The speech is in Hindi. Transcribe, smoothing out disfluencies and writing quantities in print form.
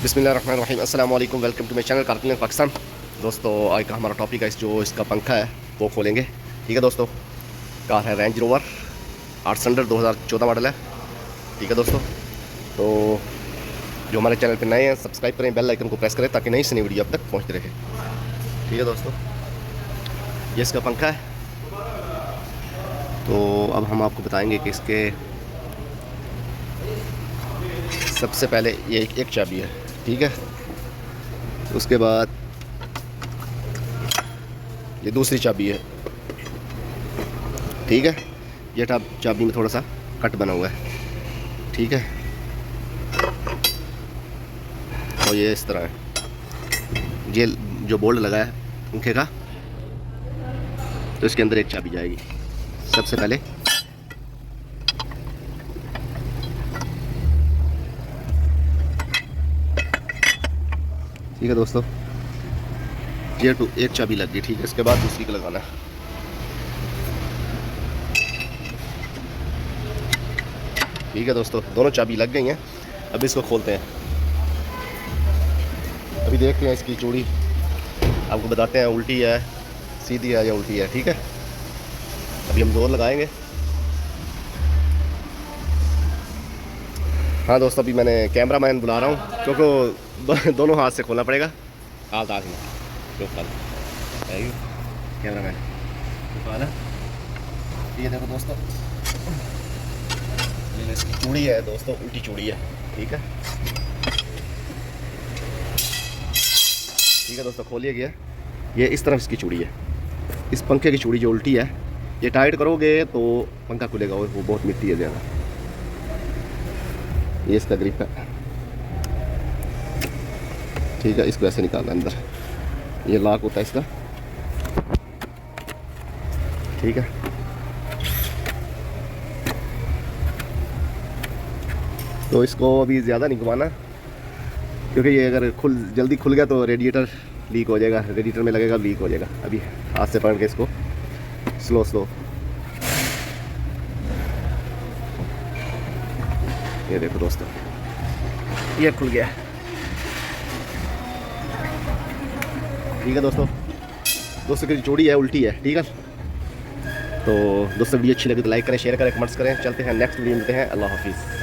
बिस्मिल्लाहिर्रहमानिर्रहीम अस्सलाम वालेकुम, वेलकम टू माई चैनल कारकुलन पाकिस्तान। दोस्तों आज का हमारा टॉपिक है जो इसका पंखा है वो खोलेंगे। ठीक है दोस्तों, कार है रेंज रोवर 800 2014 मॉडल है। ठीक है दोस्तों, तो जो हमारे चैनल पर नए हैं सब्सक्राइब करें, बेल आइकन को प्रेस करें ताकि नई से नई वीडियो अब तक पहुँचती रहे। ठीक है दोस्तों, ये इसका पंखा है। तो अब हम आपको बताएंगे कि इसके सबसे पहले ये एक चाबी है। ठीक है, उसके बाद ये दूसरी चाबी है। ठीक है, ये चाबी में थोड़ा सा कट बना हुआ है। ठीक है, और ये इस तरह है। ये जो बोल्ट लगा है पंखे का, तो इसके अंदर एक चाबी जाएगी सबसे पहले। ठीक है दोस्तों, ये एक चाबी लग गई। ठीक है, इसके बाद दूसरी को लगाना है। ठीक है दोस्तों, दोनों चाबी लग गई हैं। अब इसको खोलते हैं। अभी देखते हैं इसकी चूड़ी, आपको बताते हैं उल्टी है, सीधी है या उल्टी है। ठीक है, अभी हम जोर लगाएंगे। हाँ दोस्तों, अभी मैंने कैमरा मैन बुला रहा हूँ क्योंकि दोनों हाथ से खोलना पड़ेगा। हाथ आगे कैमरा मैन, ये देखो दोस्तों, ये इसकी चूड़ी है दोस्तों, उल्टी चूड़ी है। ठीक है, ठीक है दोस्तों, खोलिए गया। ये इस तरफ इसकी चूड़ी है। इस पंखे की चूड़ी जो उल्टी है, ये टाइट करोगे तो पंखा खुलेगा, वो बहुत मिट्टी है ज़्यादा। ये इसका ग्रिप है। ठीक है, इसको ऐसे निकालना अंदर, ये लॉक होता है इसका। ठीक है, तो इसको अभी ज़्यादा नहीं घुमाना क्योंकि ये अगर जल्दी खुल गया तो रेडिएटर लीक हो जाएगा, रेडिएटर में लगेगा, लीक हो जाएगा। अभी हाथ से पकड़ के इसको स्लो स्लो, ये देखो दोस्तों, ये खुल गया। ठीक है दोस्तों की जोड़ी है उल्टी है। ठीक है, तो दोस्तों वीडियो अच्छी लगी तो लाइक करें, शेयर करें, कमेंट्स करें। चलते हैं नेक्स्ट वीडियो, मिलते हैं। अल्लाह हाफिज़।